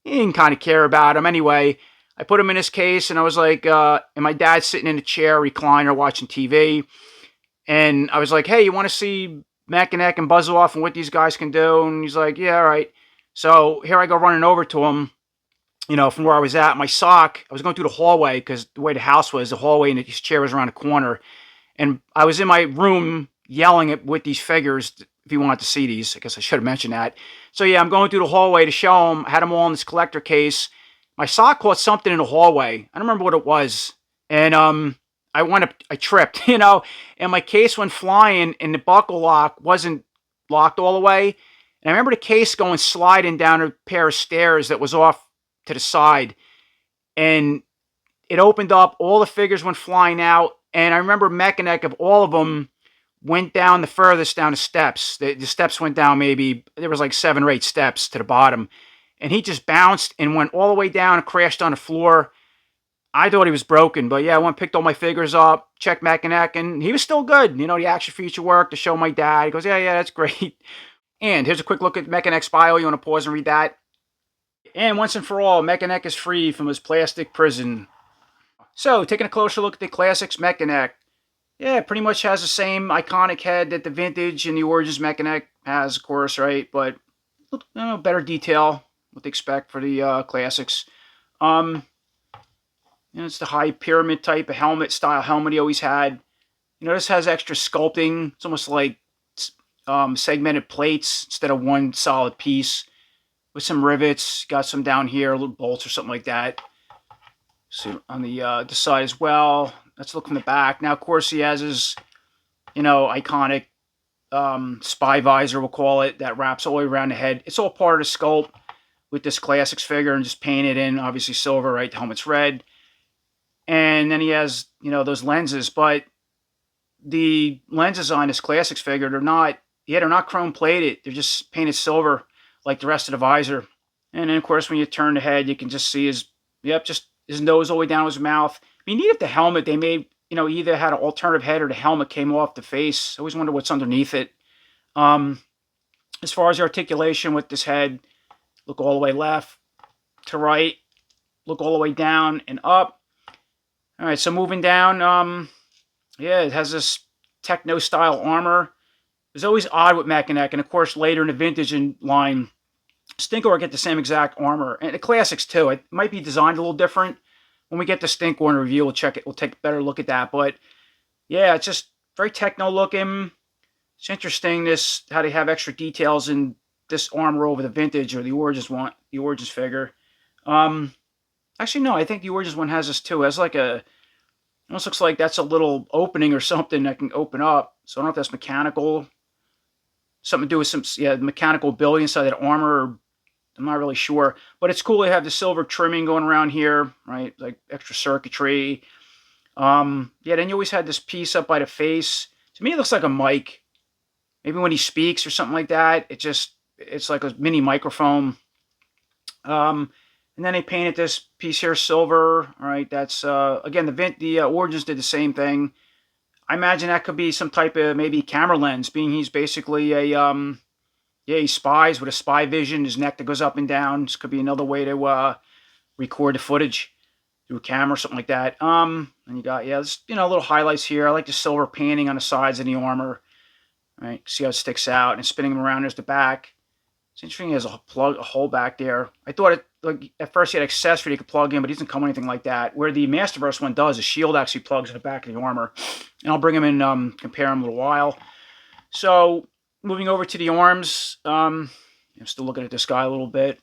he didn't kind of care about them. Anyway, I put them in this case, and I was like, and my dad's sitting in a chair, recliner, watching TV, and I was like, hey, you want to see Mekanek and Buzz-Off and what these guys can do? And he's like, yeah, all right. So here I go running over to him, from where I was at. My sock, I was going through the hallway because the way the house was, the hallway and his chair was around the corner. And I was in my room yelling with these figures. If you wanted to see these, I guess I should have mentioned that. So yeah, I'm going through the hallway to show them. I had them all in this collector case. My sock caught something in the hallway. I don't remember what it was. And I tripped, and my case went flying, and the buckle lock wasn't locked all the way. And I remember the case going sliding down a pair of stairs that was off to the side. And it opened up. All the figures went flying out. And I remember Mekanek, of all of them, went down the furthest down the steps. The steps went down there was like 7 or 8 steps to the bottom. And he just bounced and went all the way down and crashed on the floor. I thought he was broken. But yeah, I went and picked all my figures up, checked Mekanek, and he was still good. The action feature work to show my dad. He goes, yeah, that's great. And here's a quick look at Mekanek's bio. You want to pause and read that? And once and for all, Mekanek is free from his plastic prison. So, taking a closer look at the Classics Mekanek. Yeah, it pretty much has the same iconic head that the vintage and the Origins Mekanek has, of course, right? But better detail, what they expect for the Classics. It's the high pyramid type of helmet style helmet he always had. This has extra sculpting. It's almost like segmented plates instead of one solid piece with some rivets. Got some down here, little bolts or something like that. So on the side as well. Let's look from the back. Now, of course, he has his, iconic spy visor, we'll call it, that wraps all the way around the head. It's all part of the sculpt with this Classics figure and just painted in, obviously silver, right? The helmet's red. And then he has, those lenses. But the lenses on this Classics figure, they're not chrome plated. They're just painted silver like the rest of the visor. And then, of course, when you turn the head, you can just see his nose all the way down his mouth. I mean, neat if the helmet they made, either had an alternative head or the helmet came off the face. I always wonder what's underneath it. As far as the articulation with this head, look all the way left to right, look all the way down and up. All right, so moving down, it has this techno-style armor. It was always odd with Mekanek, and of course later in the vintage line, Stinkor get the same exact armor, and the classics too. It might be designed a little different. When we get the Stinkor in review, we'll check it. We'll take a better look at that. But yeah, it's just very techno looking. It's interesting how they have extra details in this armor over the vintage or the Origins figure. Actually, no, I think the Origins one has this too. It has like almost looks like that's a little opening or something that can open up. So I don't know if that's mechanical, something to do with some mechanical ability inside that armor. I'm not really sure, but it's cool to have the silver trimming going around here, right? Like extra circuitry. Yeah, then you always had this piece up by the face. To me, it looks like a mic. Maybe when he speaks or something like that, it's like a mini microphone. And then they painted this piece here silver. All right, that's again the Origins did the same thing. I imagine that could be some type of maybe camera lens, being he's basically a he spies with a spy vision. His neck that goes up and down. This could be another way to record the footage through a camera or something like that. And you got this, little highlights here. I like the silver painting on the sides of the armor. Right, see how it sticks out, and spinning him around. There's the back. It's interesting. He has a hole back there. I thought at first he had accessory he could plug in, but he doesn't come with anything like that. Where the Masterverse one does, the shield actually plugs in the back of the armor. And I'll bring him in, compare him in a little while. So moving over to the arms, I'm still looking at this guy a little bit.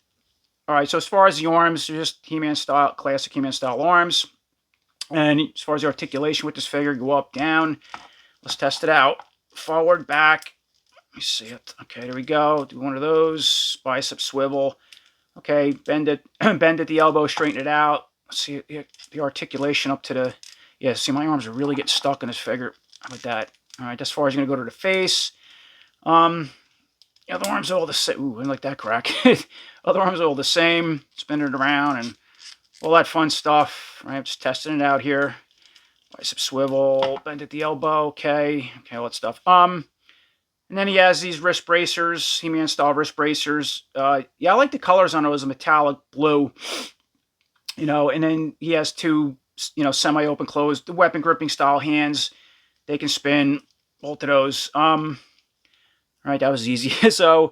All right, so as far as the arms, they're just He-Man style, classic He-Man style arms. And as far as the articulation with this figure, go up, down. Let's test it out. Forward, back. Let me see it. Okay, there we go. Do one of those. Bicep swivel. Okay, bend it. Bend at the elbow. Straighten it out. Let's see the articulation up to the. Yeah, see, my arms are really getting stuck in this figure. How about that? All right, as far as you're gonna go to the face. The arms are all the same. Ooh, I like that crack. Other arms are all the same. Spin it around and all that fun stuff. Right, I'm just testing it out here. Bicep swivel, bend at the elbow. Okay, all that stuff. And then he has these wrist bracers, He-Man style wrist bracers. Yeah, I like the colors on those, a metallic blue. And then he has two, semi-open closed, the weapon gripping style hands. They can spin, both of those. All right, that was easy. So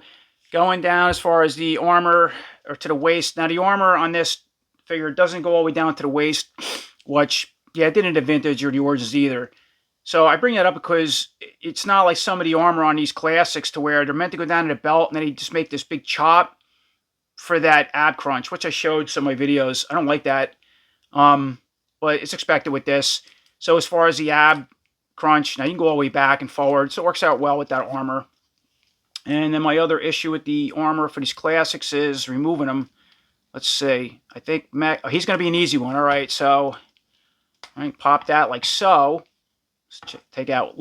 going down as far as the armor or to the waist. Now the armor on this figure doesn't go all the way down to the waist, which it didn't the vintage or the Origins either. So I bring that up because it's not like some of the armor on these classics to where they're meant to go down to the belt and then they just make this big chop for that ab crunch, which I showed some of my videos. I don't like that, but it's expected with this. So as far as the ab crunch, now you can go all the way back and forward, so it works out well with that armor. And then my other issue with the armor for these classics is removing them. Let's see. I think he's going to be an easy one. All right, so pop that like so. Let's take out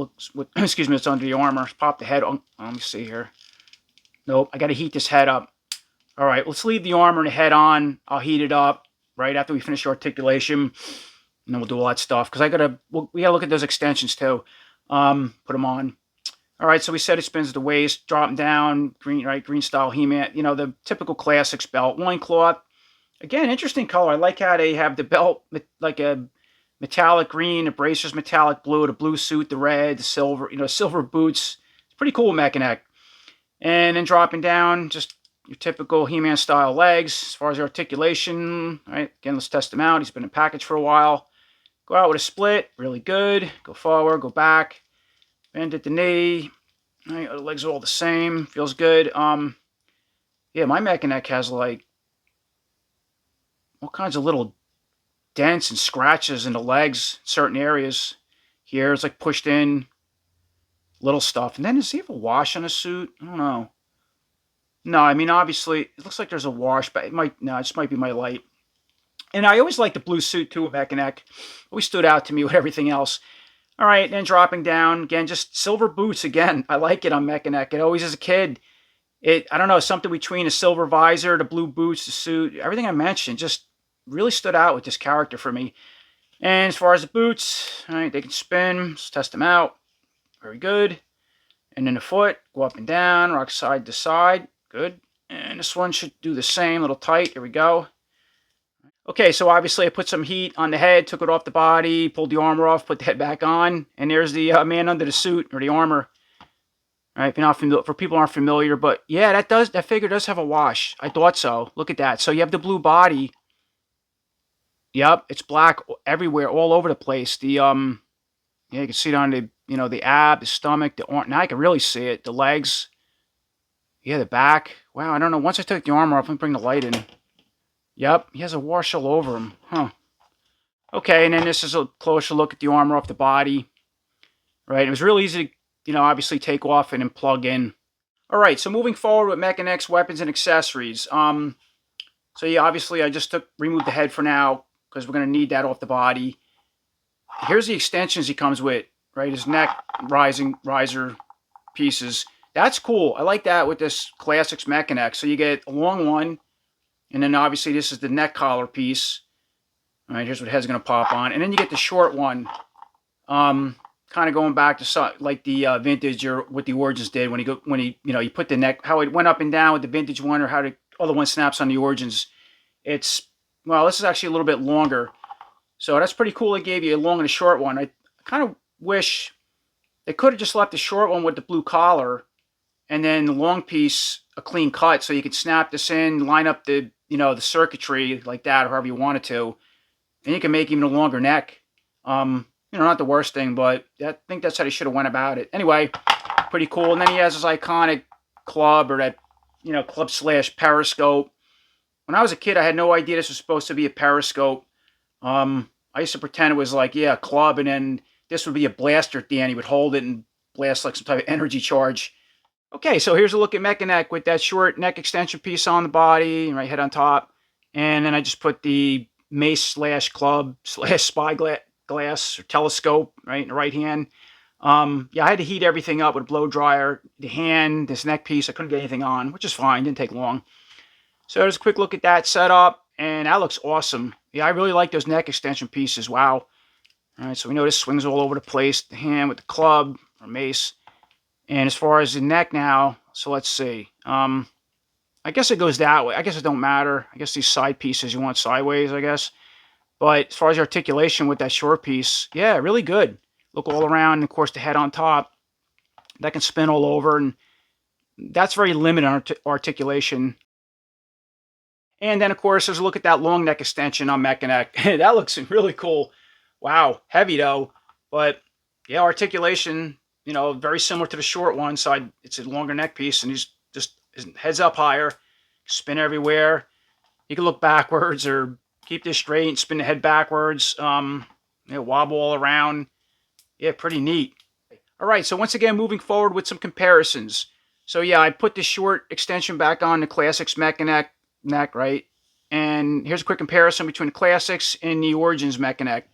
excuse me, it's under the armor. Let's pop the head on. Let me see here. Nope, I got to heat this head up. All right, let's leave the armor and the head on. I'll heat it up right after we finish the articulation, and then we'll do all that stuff because we got to look at those extensions too. Put them on. All right, so we said it spins at the waist, drop them down, green style He-Man. The typical classics belt, loincloth. Again, interesting color. I like how they have the belt like a metallic green, the bracers metallic blue, the blue suit, the red, the silver, silver boots. It's pretty cool Mekanek. And then dropping down, just your typical He-Man style legs. As far as the articulation, all right, again, let's test them out. He's been in package for a while. Go out with a split, really good. Go forward, go back. Bend at the knee. All right, the legs are all the same. Feels good. Yeah, my Mekanek has like all kinds of little dents and scratches in the legs, certain areas. Here it's like pushed in, little stuff. And then does he have a wash on his suit? I don't know. No, I mean obviously it looks like there's a wash, but it just might be my light. And I always liked the blue suit too, Mekanek. Always stood out to me with everything else. All right, then dropping down, again, just silver boots again. I like it on Mekanek. It always as a kid, I don't know, something between a silver visor, the blue boots, the suit, everything I mentioned just really stood out with this character for me. And as far as the boots, all right, they can spin. Let's test them out. Very good. And then the foot, go up and down, rock side to side. Good. And this one should do the same, a little tight. Here we go. Okay, so obviously I put some heat on the head, took it off the body, pulled the armor off, put the head back on, and there's the man under the suit, or the armor. Right, if you're not familiar, for people who aren't familiar, but yeah, that figure does have a wash. I thought so. Look at that. So you have the blue body. Yep, it's black everywhere, all over the place. Yeah, you can see it on the the ab, the stomach, the arm. Now I can really see it. The legs. Yeah, the back. Wow, I don't know. Once I took the armor off, let me bring the light in. Yep, he has a wash all over him. Huh. Okay, and then this is a closer look at the armor off the body. Right, it was real easy to, obviously take off and then plug in. All right, so moving forward with Mekanek's weapons and accessories. So yeah, obviously I just removed the head for now because we're going to need that off the body. Here's the extensions he comes with, right? His neck riser pieces. That's cool. I like that with this Classics Mekanek. So you get a long one, and then obviously this is the neck collar piece. All right, here's what head's going to pop on. And then you get the short one. Kind of going back to like the vintage or what the Origins did when you put the neck, how it went up and down with the vintage one, or how the other one snaps on the Origins. This is actually a little bit longer. So that's pretty cool. They gave you a long and a short one. I kind of wish they could have just left the short one with the blue collar and then the long piece a clean cut, so you could snap this in, line up the the circuitry like that, or however you wanted to, and you can make even a longer neck. Not the worst thing, but I think that's how they should have went about it. Anyway, pretty cool. And then he has his iconic club, or that club / periscope. When I was a kid, I had no idea this was supposed to be a periscope. I used to pretend it was like, yeah, a club, and then this would be a blaster at the end. He would hold it and blast like some type of energy charge. Okay, so here's a look at Mekanek with that short neck extension piece on the body, right head on top. And then I just put the mace / club / spy glass or telescope, right, in the right hand. Yeah, I had to heat everything up with a blow dryer. The hand, this neck piece, I couldn't get anything on, which is fine. Didn't take long. So there's a quick look at that setup, and that looks awesome. Yeah, I really like those neck extension pieces. Wow. All right, so we know this swings all over the place. The hand with the club or mace. And as far as the neck now, so let's see. I guess it goes that way. I guess it don't matter. I guess these side pieces you want sideways, I guess. But as far as the articulation with that short piece, yeah, really good. Look all around, and of course the head on top. That can spin all over, and that's very limited articulation. And then, of course, there's a look at that long neck extension on Mekanek. That looks really cool. Wow, heavy though. But yeah, articulation, very similar to the short one. So it's a longer neck piece, and he's just his head's up higher, spin everywhere. You can look backwards or keep this straight and spin the head backwards. Wobble all around. Yeah, pretty neat. All right, so once again, moving forward with some comparisons. So yeah, I put the short extension back on the Classics Mekanek neck, right? And here's a quick comparison between the Classics and the Origins Mekanek.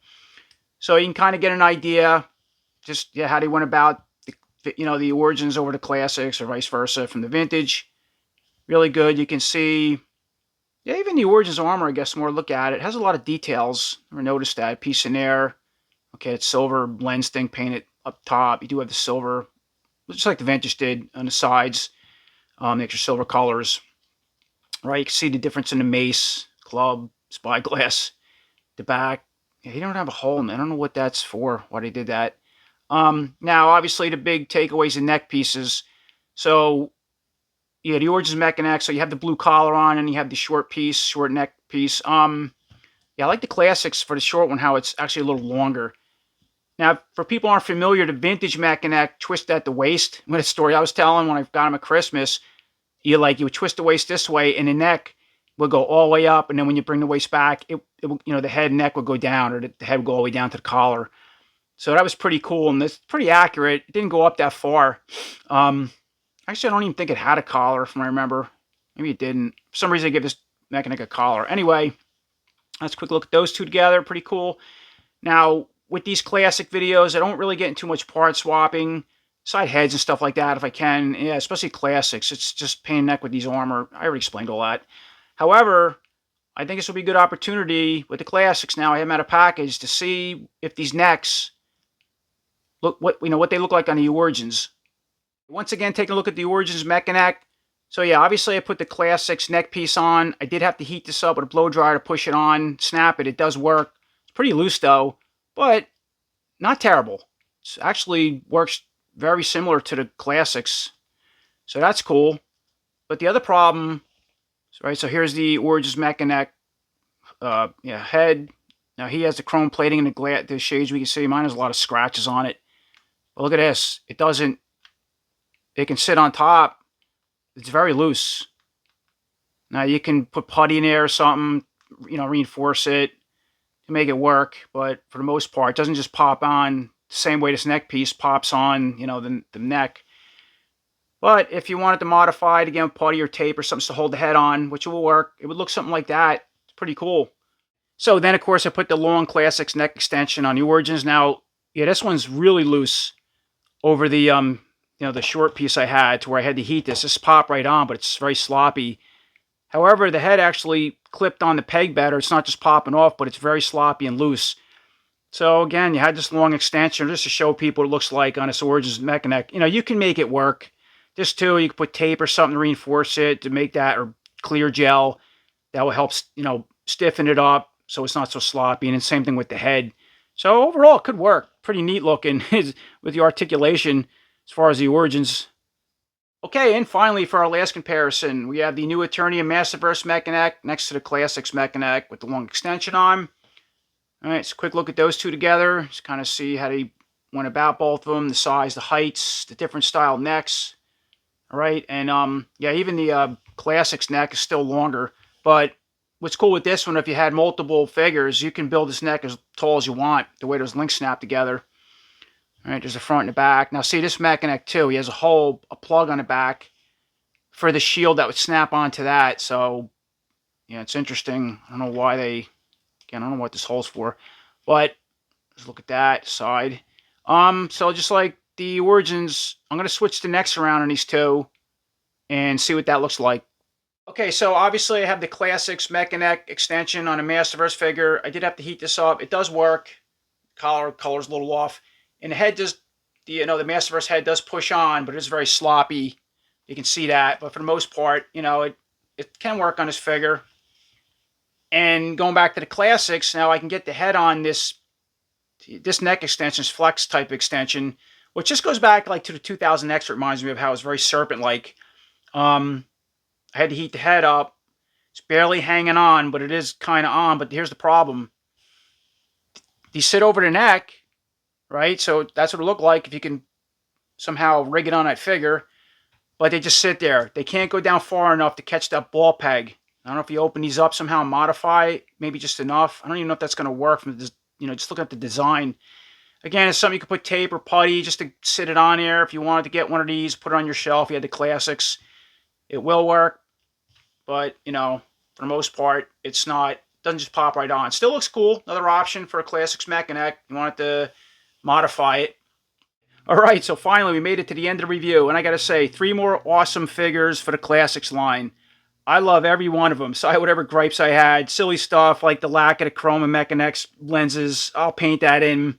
So you can kind of get an idea, just how they went about the Origins over the Classics, or vice versa from the vintage. Really good. You can see, yeah, even the Origins armor, I guess, more look at it has a lot of details. Never noticed that. Piece in there. Okay, it's silver lens thing painted up top. You do have the silver, just like the vintage did on the sides. The extra silver colors. Right, you can see the difference in the mace, club, spyglass, the back. Yeah, he don't have a hole in it. I don't know what that's for, why they did that. Now, obviously, the big takeaways and neck pieces. So, yeah, the Origins Mekanek. So you have the blue collar on, and you have the short neck piece. Yeah, I like the Classics for the short one, how it's actually a little longer. Now, for people who aren't familiar, the vintage Mekanek twist at the waist. With a story I was telling when I got him at Christmas, you would twist the waist this way, and the neck would go all the way up, and then when you bring the waist back, the head and neck would go down, or the head would go all the way down to the collar. So that was pretty cool, and it's pretty accurate. It didn't go up that far. Actually, I don't even think it had a collar, from what I remember. Maybe it didn't. For some reason, they gave this Mekanek a collar. Anyway, let's quick look at those two together. Pretty cool. Now, with these classic videos, I don't really get into much part swapping, side heads and stuff like that if I can. Yeah, especially Classics. It's just pain in the neck with these armor. I already explained all that. However, I think this will be a good opportunity with the Classics now. I have them out of package to see if these necks look what they look like on the Origins. Once again, taking a look at the Origins Mekanek. So yeah, obviously I put the Classics neck piece on. I did have to heat this up with a blow dryer to push it on, snap it. It does work. It's pretty loose though, but not terrible. It actually works very similar to the classics. So that's cool. But the other problem, right, so here's the Origins Mekanek head. Now he has the chrome plating and the shades we can see. Mine has a lot of scratches on it. But look at this. It doesn't, it can sit on top. It's very loose. Now you can put putty in there or something, reinforce it to make it work. But for the most part, it doesn't just pop on the same way this neck piece pops on, the neck. But if you wanted to modify it again with putty or tape or something to hold the head on, which will work, it would look something like that. It's pretty cool. So then, of course, I put the long classics neck extension on the Origins. Now, yeah, this one's really loose over the the short piece I had, to where I had to heat this. This popped right on, but it's very sloppy. However, the head actually clipped on the peg better. It's not just popping off, but it's very sloppy and loose. So again, you had this long extension just to show people what it looks like on this Origins Mekanek. You can make it work. This too, you can put tape or something to reinforce it to make that, or clear gel. That will help, stiffen it up so it's not so sloppy. And the same thing with the head. So overall, it could work. Pretty neat looking with the articulation as far as the Origins. Okay, and finally for our last comparison, we have the new Eternium Masterverse Mekanek next to the Classics Mekanek with the long extension on. All right, so quick look at those two together. Just kind of see how they went about both of them, the size, the heights, the different style necks. All right, and yeah, even the Classics neck is still longer. But what's cool with this one, if you had multiple figures, you can build this neck as tall as you want, the way those links snap together. All right, there's the front and the back. Now see this Mekanek too, he has a plug on the back for the shield that would snap onto that. So yeah, it's interesting. I don't know why again, I don't know what this hole's for, but let's look at that side. So just like the Origins, I'm going to switch the necks around on these two and see what that looks like. Okay, so obviously I have the Classics Mekanek extension on a Masterverse figure. I did have to heat this up. It does work. Color's a little off. And the head does, the Masterverse head does push on, but it's very sloppy. You can see that. But for the most part, it can work on this figure. And going back to the Classics, now I can get the head on this neck extension, this flex type extension, which just goes back like to the 2000X. It reminds me of how it's very serpent-like. I had to heat the head up. It's barely hanging on, but it is kind of on. But here's the problem. These sit over the neck, right? So that's what it looked like if you can somehow rig it on that figure. But they just sit there. They can't go down far enough to catch that ball peg. I don't know if you open these up somehow and modify, maybe just enough. I don't even know if that's going to work from this, just looking at the design. Again, it's something you could put tape or putty just to sit it on there. If you wanted to get one of these, put it on your shelf. You had the Classics. It will work. But, for the most part, it's not, doesn't just pop right on. Still looks cool. Another option for a Classics Mekanek. You want to modify it. All right, so finally we made it to the end of the review. And I got to say, 3 more awesome figures for the Classics line. I love every one of them. So whatever gripes I had, silly stuff like the lack of the chrome and Mekanek's lenses, I'll paint that in.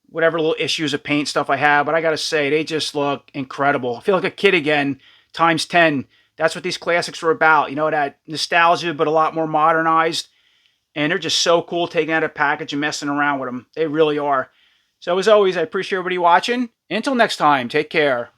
Whatever little issues of paint stuff I have. But I got to say, they just look incredible. I feel like a kid again, times 10. That's what these Classics are about. That nostalgia, but a lot more modernized. And they're just so cool taking out a package and messing around with them. They really are. So as always, I appreciate everybody watching. Until next time, take care.